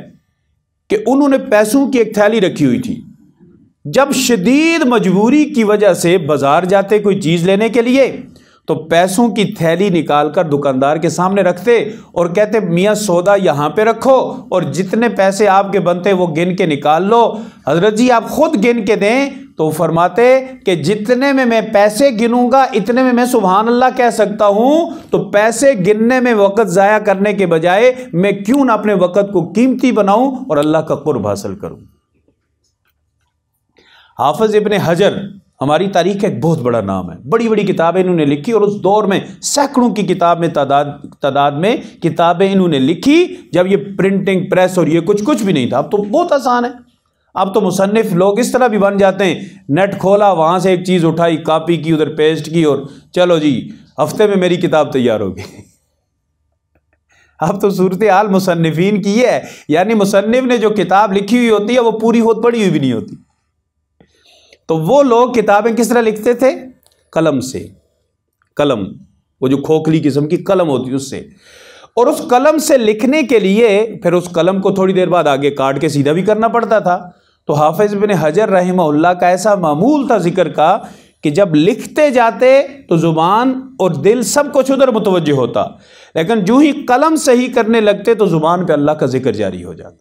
Speaker 1: कि उन्होंने पैसों की एक थैली रखी हुई थी। जब शदीद मजबूरी की वजह से बाजार जाते कोई चीज लेने के लिए, तो पैसों की थैली निकालकर दुकानदार के सामने रखते और कहते मियाँ सौदा यहाँ पे रखो और जितने पैसे आपके बनते वो गिन के निकाल लो। हजरत जी आप खुद गिन के दें। तो फरमाते कि जितने में मैं पैसे गिनूंगा इतने में मैं सुभान अल्लाह कह सकता हूं, तो पैसे गिनने में वक़्त ज़ाया करने के बजाय मैं क्यों ना अपने वक़्त को कीमती बनाऊं और अल्लाह का कुर्ब हासिल करूं। हाफिज इब्ने हजर हमारी तारीख का एक बहुत बड़ा नाम है, बड़ी बड़ी किताबें इन्होंने लिखी और उस दौर में सैकड़ों की किताब में तादाद में किताबें इन्होंने लिखी, जब ये प्रिंटिंग प्रेस और ये कुछ भी नहीं था। अब तो बहुत आसान है, अब तो मुसन्निफ लोग इस तरह भी बन जाते हैं, नेट खोला वहां से एक चीज़ उठाई, कॉपी की, उधर पेस्ट की और चलो जी हफ्ते में मेरी किताब तैयार होगी। अब तो सूरत हाल मुसन्निफीन की है, यानी मुसन्निफ ने जो किताब लिखी हुई होती है वो पूरी पढ़ी हुई भी नहीं होती। तो वो लोग किताबें किस तरह लिखते थे? कलम से, कलम, वो जो खोखली किस्म की कलम होती है उससे, और उस कलम से लिखने के लिए फिर उस कलम को थोड़ी देर बाद आगे काट के सीधा भी करना पड़ता था। तो हाफिज इब्ने हजर रहमहुल्लाह का ऐसा मामूल था जिक्र का कि जब लिखते जाते तो जुबान और दिल सब कुछ उधर मुतवज्जह होता, लेकिन जो ही कलम सही करने लगते तो जुबान पे अल्लाह का जिक्र जारी हो जाता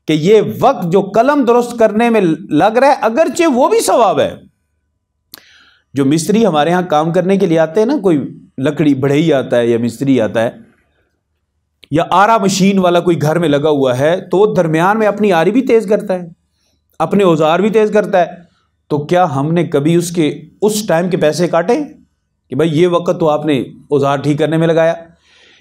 Speaker 1: कि ये वक्त जो कलम दुरुस्त करने में लग रहा है, अगरचे वो भी सवाब है। जो मिस्त्री हमारे यहाँ काम करने के लिए आते हैं ना, कोई लकड़ी बढ़ई आता है या मिस्त्री आता है या आरा मशीन वाला कोई घर में लगा हुआ है, तो वो दरमियान में अपनी आरी भी तेज करता है, अपने औजार भी तेज करता है। तो क्या हमने कभी उसके उस टाइम के पैसे काटे कि भाई ये वक्त तो आपने औजार ठीक करने में लगाया?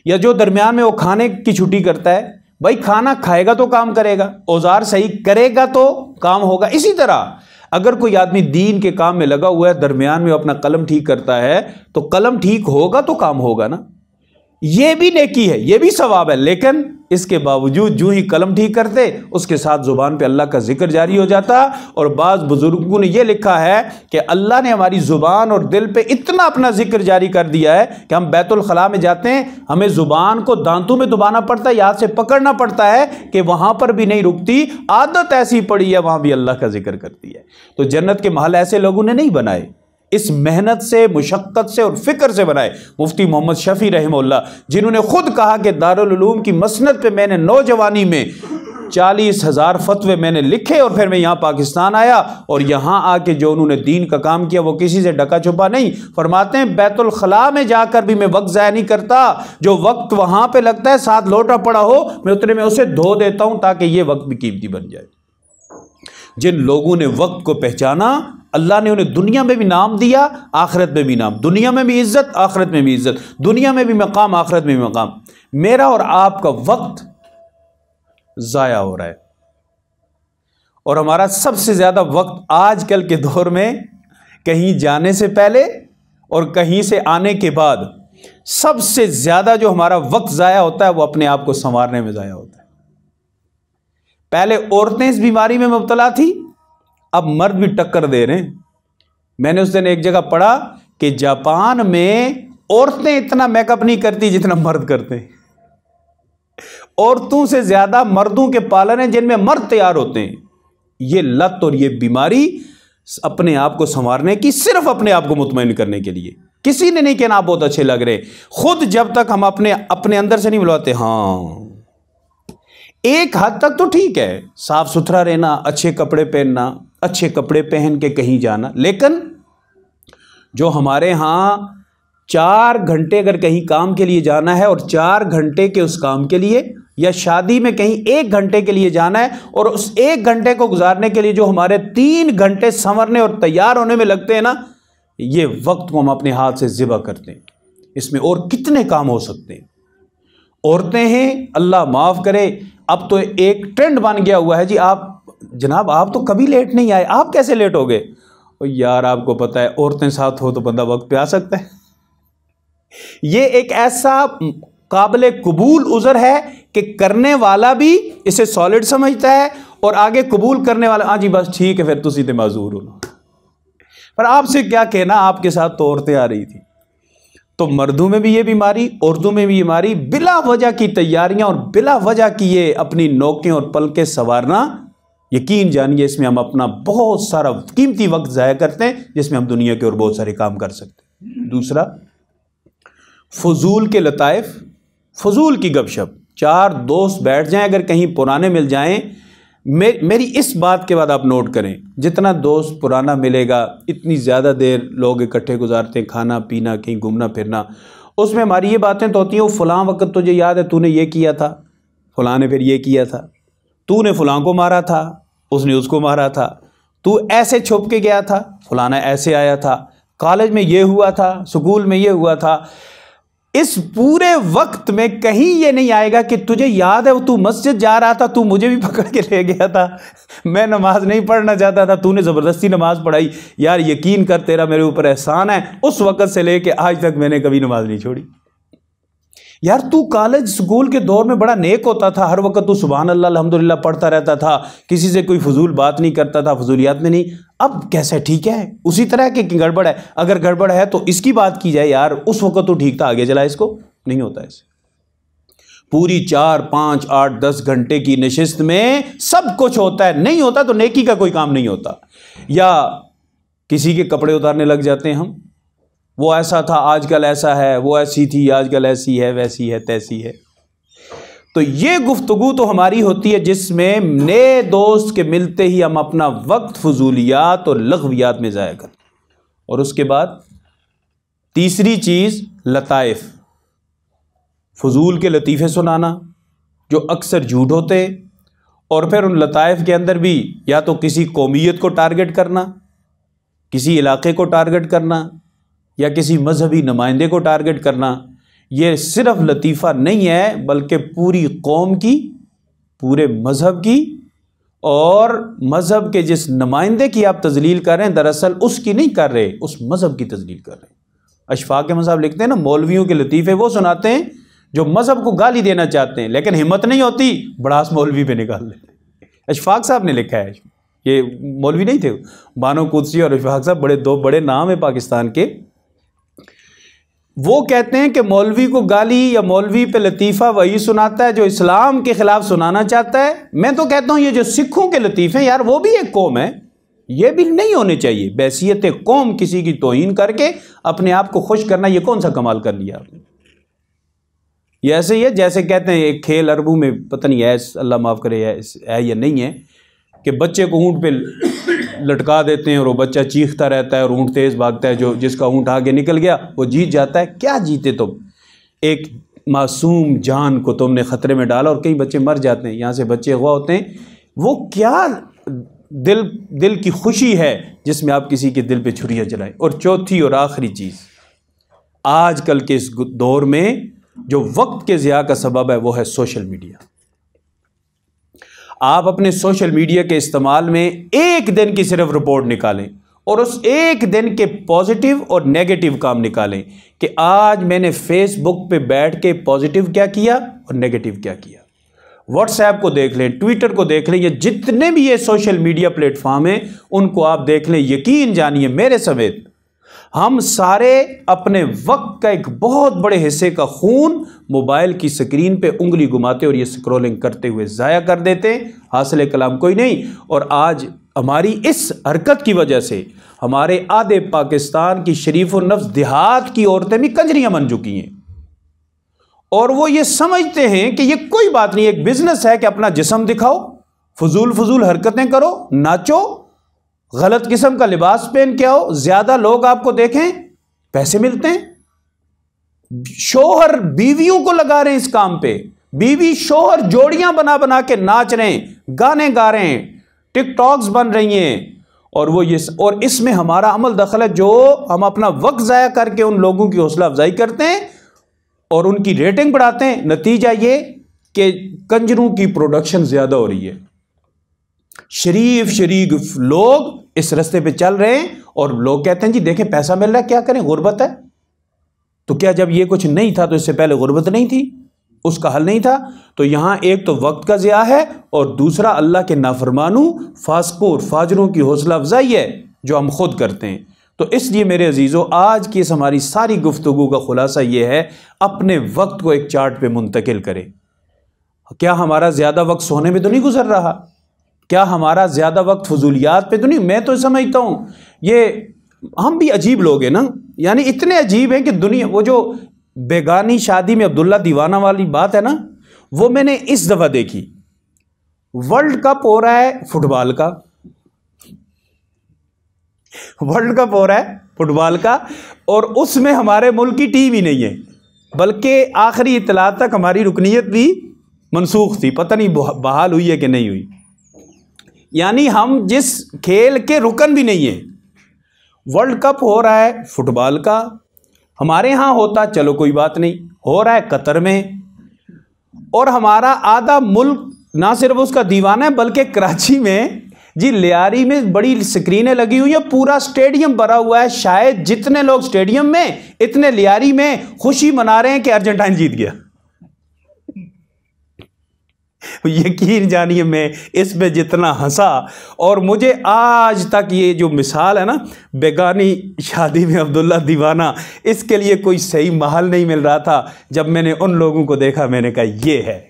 Speaker 1: या जो दरमियान में वो खाने की छुट्टी करता है, भाई खाना खाएगा तो काम करेगा, औजार सही करेगा तो काम होगा। इसी तरह अगर कोई आदमी दीन के काम में लगा हुआ है, दरमियान में अपना कलम ठीक करता है, तो कलम ठीक होगा तो काम होगा ना। ये भी नेकी है, ये भी सवाब है, लेकिन इसके बावजूद जो ही कलम ठीक करते उसके साथ जुबान पे अल्लाह का जिक्र जारी हो जाता। और बाज़ बुजुर्गों ने यह लिखा है कि अल्लाह ने हमारी जुबान और दिल पे इतना अपना जिक्र जारी कर दिया है कि हम बैतुल खला में जाते हैं, हमें जुबान को दांतों में दबाना पड़ता है, याद से पकड़ना पड़ता है कि वहां पर भी नहीं रुकती, आदत ऐसी पड़ी है वहां भी अल्लाह का जिक्र करती है। तो जन्नत के महल ऐसे लोगों ने नहीं बनाए, इस मेहनत से, मुशक्कत से और फिक्र से बनाए। मुफ्ती मोहम्मद शफी रहमहुल्लाह, जिन्होंने खुद कहा कि दारुल उलूम की मसनद पे मैंने नौजवानी में 40,000 फतवे मैंने लिखे और फिर मैं यहाँ पाकिस्तान आया और यहाँ आके जो उन्होंने दीन का काम किया वो किसी से ढका छुपा नहीं। फरमाते हैं बैतुल खला में जाकर भी मैं वक्त ज़ाया नहीं करता, जो वक्त वहाँ पे लगता है साथ लोटा पड़ा हो मैं उतने में उसे धो देता हूँ ताकि ये वक्त भी कीमती बन जाए। जिन लोगों ने वक्त को पहचाना, अल्लाह ने उन्हें दुनिया में भी नाम दिया, आखिरत में भी नाम, दुनिया में भी इज्जत, आखिरत में भी इज्जत, दुनिया में भी मकाम, आखिरत में भी मकाम। मेरा और आपका वक्त ज़ाया हो रहा है और हमारा सबसे ज़्यादा वक्त आजकल के दौर में कहीं जाने से पहले और कहीं से आने के बाद सबसे ज़्यादा जो हमारा वक्त ज़ाया होता है वो अपने आप को संवारने में ज़ाया होता है। पहले औरतें इस बीमारी में मुब्तला थी, अब मर्द भी टक्कर दे रहे हैं। मैंने उस दिन एक जगह पढ़ा कि जापान में औरतें इतना मेकअप नहीं करती जितना मर्द करते हैं। औरतों से ज्यादा मर्दों के पालन हैं जिनमें मर्द तैयार होते हैं। ये लत और ये बीमारी अपने आप को संवारने की, सिर्फ अपने आप को मुतमईन करने के लिए। किसी ने नहीं कहना आप बहुत अच्छे लग रहे, खुद जब तक हम अपने अंदर से नहीं बुलवाते। हाँ, एक हद तक तो ठीक है, साफ सुथरा रहना, अच्छे कपड़े पहनना, अच्छे कपड़े पहन के कहीं जाना, लेकिन जो हमारे यहाँ 4 घंटे अगर कहीं काम के लिए जाना है और 4 घंटे के उस काम के लिए, या शादी में कहीं 1 घंटे के लिए जाना है और उस 1 घंटे को गुजारने के लिए जो हमारे 3 घंटे संवरने और तैयार होने में लगते हैं ना, ये वक्त को हम अपने हाथ से ज़िबा करते हैं। इसमें और कितने काम हो सकते हैं। औरतें हैं, अल्लाह माफ़ करे, अब तो एक ट्रेंड बन गया हुआ है जी, आप जनाब आप तो कभी लेट नहीं आए, आप कैसे लेट हो गए? यार आपको पता है औरतें साथ हो तो बंदा वक्त पे आ सकता है। ये एक ऐसा काबिल कबूल उज़र है कि करने वाला भी इसे सॉलिड समझता है और आगे कबूल करने वाला, हाँ जी बस ठीक है फिर तुम सीधे माजूर हो। पर आपसे क्या कहना, आपके साथ तो औरतें आ रही थी। तो मर्दों में भी ये बीमारी, औरतों में भी बीमारी, बिला वजह की तैयारियां और बिला वजह की ये अपनी नोकें और पलकें संवारना, यकीन जानिए इसमें हम अपना बहुत सारा कीमती वक्त ज़ाया करते हैं, जिसमें हम दुनिया के और बहुत सारे काम कर सकते हैं। दूसरा, फजूल के लताइफ, फजूल की गपशप। चार दोस्त बैठ जाएं, अगर कहीं पुराने मिल जाएं, मेरी इस बात के बाद आप नोट करें, जितना दोस्त पुराना मिलेगा इतनी ज़्यादा देर लोग इकट्ठे गुजारते हैं, खाना पीना, कहीं घूमना फिरना, उसमें हमारी ये बातें तो होती हैं, वो फ़लाँ वक्त तुझे याद है तूने ये किया था, फ़लाँ ने फिर ये किया था, तूने फ़लाँ को मारा था, उसने उसको मारा था, तू ऐसे छुप के गया था, फलाना ऐसे आया था, कॉलेज में ये हुआ था, स्कूल में ये हुआ था। इस पूरे वक्त में कहीं ये नहीं आएगा कि तुझे याद है वो तू मस्जिद जा रहा था, तू मुझे भी पकड़ के ले गया था, मैं नमाज नहीं पढ़ना चाहता था, तूने ज़बरदस्ती नमाज पढ़ाई। यार यकीन कर, तेरा मेरे ऊपर एहसान है, उस वक्त से लेके आज तक मैंने कभी नमाज नहीं छोड़ी। यार तू कॉलेज स्कूल के दौर में बड़ा नेक होता था, हर वक्त तू सुभान अल्लाह अल्हम्दुलिल्लाह पढ़ता रहता था, किसी से कोई फजूल बात नहीं करता था, फजूलियात में नहीं। अब कैसे ठीक है? उसी तरह की गड़बड़ है। अगर गड़बड़ है तो इसकी बात की जाए, यार उस वक्त तो ठीक था, आगे चला, इसको नहीं होता। ऐसे पूरी 4, 5, 8, 10 घंटे की नशिस्त में सब कुछ होता है, नहीं होता तो नेकी का कोई काम नहीं होता। या किसी के कपड़े उतारने लग जाते हैं हम, वो ऐसा था आजकल ऐसा है, वो ऐसी थी आजकल ऐसी है, वैसी है तैसी है। तो ये गुफ्तगू तो हमारी होती है जिसमें नए दोस्त के मिलते ही हम अपना वक्त फजूलियात और लग़वियात में ज़ाया करते। और उसके बाद तीसरी चीज़ लताइफ, फजूल के लतीफ़े सुनाना जो अक्सर झूठ होते, और फिर उन लताइफ के अंदर भी या तो किसी कौमियत को टारगेट करना, किसी इलाके को टारगेट करना, या किसी मजहबी नुमाइंदे को टारगेट करना। ये सिर्फ लतीफ़ा नहीं है, बल्कि पूरी कौम की, पूरे मज़हब की, और मज़हब के जिस नुमाइंदे की आप तजलील कर रहे हैं, दरअसल उसकी नहीं कर रहे, उस मज़हब की तजलील कर रहे हैं। अशफाक के मज़हब लिखते हैं ना, मौलवियों के लतीफ़े वो सुनाते हैं जो मज़हब को गाली देना चाहते हैं, लेकिन हिम्मत नहीं होती, बड़ास मौलवी पे निकाल लेते हैं। अशफाक साहब ने लिखा है, ये मौलवी नहीं थे, बानो कुदसी और अशफाक साहब दो बड़े नाम है पाकिस्तान के। वो कहते हैं कि मौलवी को गाली या मौलवी पे लतीफ़ा वही सुनाता है जो इस्लाम के ख़िलाफ़ सुनाना चाहता है। मैं तो कहता हूँ ये जो सिखों के लतीफ़े, यार वो भी एक कौम है, ये भी नहीं होने चाहिए। बैसियत कौम किसी की तौहीन करके अपने आप को खुश करना, ये कौन सा कमाल कर लिया आपने? ये ऐसे ही है जैसे कहते हैं एक खेल अरबों में, पता नहीं है, अल्लाह माफ़ करे, है या नहीं है, कि बच्चे को ऊँट पे लटका देते हैं और वो बच्चा चीखता रहता है और ऊँट तेज़ भागता है, जो जिसका ऊँट आगे निकल गया वो जीत जाता है। क्या जीते तुम? एक मासूम जान को तुमने ख़तरे में डाला और कई बच्चे मर जाते हैं, यहाँ से बच्चे अगवा होते हैं। वो क्या दिल की खुशी है जिसमें आप किसी के दिल पे छुरियाँ चलाएं। और चौथी और आखिरी चीज़, आजकल के इस दौर में जो वक्त के ज़िया का सबब है वो है सोशल मीडिया। आप अपने सोशल मीडिया के इस्तेमाल में एक दिन की सिर्फ रिपोर्ट निकालें और उस एक दिन के पॉजिटिव और नेगेटिव काम निकालें कि आज मैंने फेसबुक पे बैठ के पॉजिटिव क्या किया और नेगेटिव क्या किया। व्हाट्सएप को देख लें, ट्विटर को देख लें, ये जितने भी ये सोशल मीडिया प्लेटफॉर्म हैं उनको आप देख लें। यकीन जानिए मेरे समेत हम सारे अपने वक्त का एक बहुत बड़े हिस्से का खून मोबाइल की स्क्रीन पे उंगली घुमाते और ये स्क्रॉलिंग करते हुए ज़ाया कर देते, हासिल कलाम कोई नहीं। और आज हमारी इस हरकत की वजह से हमारे आधे पाकिस्तान की शरीफ और नफ्स देहात की औरतें भी कंजरियां बन चुकी हैं और वो ये समझते हैं कि ये कोई बात नहीं, एक बिजनेस है कि अपना जिस्म दिखाओ, फजूल हरकतें करो, नाचो, गलत किस्म का लिबास पहन के आओ, ज्यादा लोग आपको देखें, पैसे मिलते हैं। शोहर बीवियों को लगा रहे हैं इस काम पे, बीवी शोहर जोड़ियां बना बना के नाच रहे हैं, गाने गा रहे हैं, टिकटॉक्स बन रही हैं। और इसमें हमारा अमल दखल है जो हम अपना वक्त ज़ाया करके उन लोगों की हौसला अफजाई करते हैं और उनकी रेटिंग बढ़ाते हैं। नतीजा ये कि कंजरों की प्रोडक्शन ज़्यादा हो रही है। शरीफ लोग इस रास्ते पे चल रहे हैं और लोग कहते हैं जी देखें पैसा मिल रहा है, क्या करें, गुर्बत है। तो क्या जब ये कुछ नहीं था तो इससे पहले गुर्बत नहीं थी, उसका हल नहीं था? तो यहां एक तो वक्त का ज़िया है और दूसरा अल्लाह के नाफरमानों, फास्कों और फाजरों की हौसला अफजाई है जो हम खुद करते हैं। तो इसलिए मेरे अजीज़ों, आज की इस हमारी सारी गुफ्तगू का खुलासा ये है, अपने वक्त को एक चार्ट पे मुंतकिल करें। क्या हमारा ज़्यादा वक्त सोने में तो नहीं गुजर रहा? क्या हमारा ज़्यादा वक्त फजूलियात पे तो नहीं? मैं तो समझता हूँ ये हम भी अजीब लोग हैं ना, यानी इतने अजीब हैं कि दुनिया, वो जो बेगानी शादी में अब्दुल्ला दीवाना वाली बात है ना, वो मैंने इस दफ़ा देखी। वर्ल्ड कप हो रहा है फुटबॉल का, वर्ल्ड कप हो रहा है फुटबॉल का, और उसमें हमारे मुल्क की टीम ही नहीं है, बल्कि आखिरी इत्तला तक हमारी रुकनीत भी मनसूख थी, पता नहीं बहाल हुई है कि नहीं हुई। यानी हम जिस खेल के रुकन भी नहीं है। वर्ल्ड कप हो रहा है फुटबॉल का, हमारे यहाँ होता चलो कोई बात नहीं, हो रहा है कतर में, और हमारा आधा मुल्क ना सिर्फ उसका दीवाना है, बल्कि कराची में जी लियारी में बड़ी स्क्रीनें लगी हुई है, पूरा स्टेडियम भरा हुआ है। शायद जितने लोग स्टेडियम में, इतने लियारी में खुशी मना रहे हैं कि अर्जेंटाइन जीत गया। यकीन जानिए, मैं इस पे जितना हंसा, और मुझे आज तक ये जो मिसाल है ना बेगानी शादी में अब्दुल्ला दीवाना, इसके लिए कोई सही महल नहीं मिल रहा था। जब मैंने उन लोगों को देखा, मैंने कहा ये है,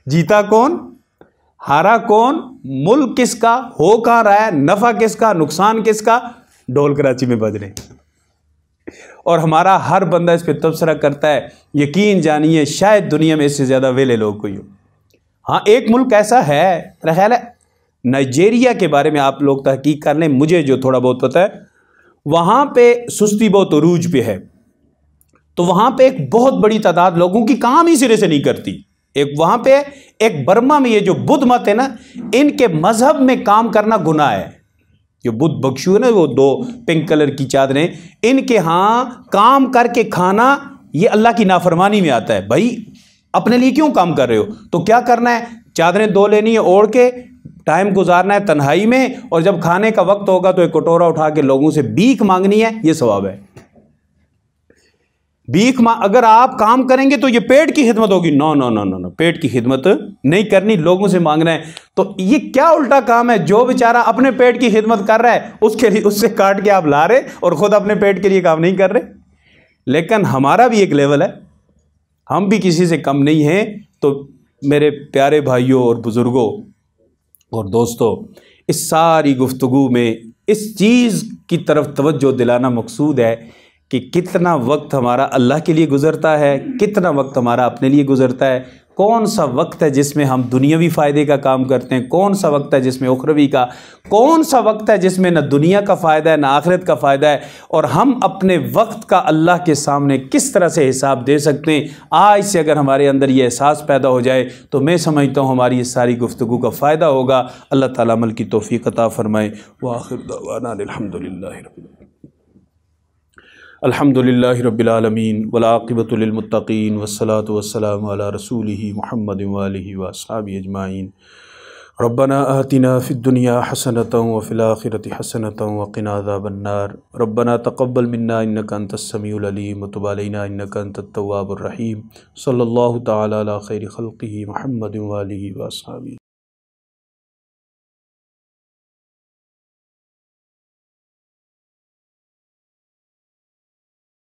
Speaker 1: जीता कौन, हारा कौन, मुल्क किसका, हो कहाँ रहा है, नफा किसका, नुकसान किसका, ढोल कराची में बज रहे। और हमारा हर बंदा इस पर तबसरा करता है। यकीन जानिए, शायद दुनिया में इससे ज़्यादा वेले लोग कोई हो। हाँ, एक मुल्क ऐसा है, मेरा ख्याल है नाइजीरिया के बारे में आप लोग तहकीक कर लें, मुझे जो थोड़ा बहुत पता है, वहाँ पे सुस्ती बहुत उरूज पे है। तो वहाँ पे एक बहुत बड़ी तादाद लोगों की काम ही सिरे से नहीं करती। एक वहाँ पे, एक बर्मा में ये जो बुद्ध मत है ना, इनके मजहब में काम करना गुनाह है। जो बुद्ध बख्शू है ना, वो 2 पिंक कलर की चादरें, इनके यहाँ काम करके खाना ये अल्लाह की नाफरमानी में आता है। भाई अपने लिए क्यों काम कर रहे हो? तो क्या करना है, चादरें 2 लेनी है, ओढ़ के टाइम गुजारना है तन्हाई में, और जब खाने का वक्त होगा तो एक कटोरा उठा के लोगों से भीख मांगनी है, ये सवाब है। अगर आप काम करेंगे तो ये पेट की खिदमत होगी। No no no no no, पेट की खिदमत नहीं करनी, लोगों से मांगना है। तो ये क्या उल्टा काम है? जो बेचारा अपने पेट की खिदमत कर रहा है, उसके लिए उससे काट के आप ला रहे, और खुद अपने पेट के लिए काम नहीं कर रहे। लेकिन हमारा भी एक लेवल है, हम भी किसी से कम नहीं हैं। तो मेरे प्यारे भाइयों और बुजुर्गों और दोस्तों, इस सारी गुफ्तगू में इस चीज़ की तरफ तवज्जो दिलाना मकसूद है कि कितना वक्त हमारा अल्लाह के लिए गुज़रता है, कितना वक्त हमारा अपने लिए गुज़रता है, कौन सा वक्त है जिसमें हम दुनियावी फ़ायदे का काम करते हैं, कौन सा वक्त है जिसमें उखरवी का, कौन सा वक्त है जिसमें न दुनिया का फ़ायदा है न आखिरत का फ़ायदा है, और हम अपने वक्त का अल्लाह के सामने किस तरह से हिसाब दे सकते हैं। आज से अगर हमारे अंदर ये एहसास पैदा हो जाए तो मैं समझता हूँ हमारी इस सारी गुफ्तगू का फ़ायदा होगा। अल्लाह ताला अमल की तौफ़ीक़ अता फ़रमाए। व आखिर दअवाना अल्हम्दुलिल्लाहि रब्बिल आलमीन वल आक़िबतु लिल मुत्तक़ीन वस्सलातु वस्सलामु अला रसूलिही मुहम्मदिन व आलिहि व अस्हाबिहि अजमाइन। रब्बना आतिना फ़िद दुनिया हसनतन व फ़िल आख़िरति हसनतन व क़िना अज़ाबन्नार। रब्बना तक़ब्बल मिन्ना इन्नका अंतस समीउल अलीम व तुब अलैना इन्नका अंतत तव्वाबुर रहीम। सल्लल्लाहु तआला अला खैरि ख़ल्क़िही मुहम्मदिन व आलिहि व अस्हाबिहि।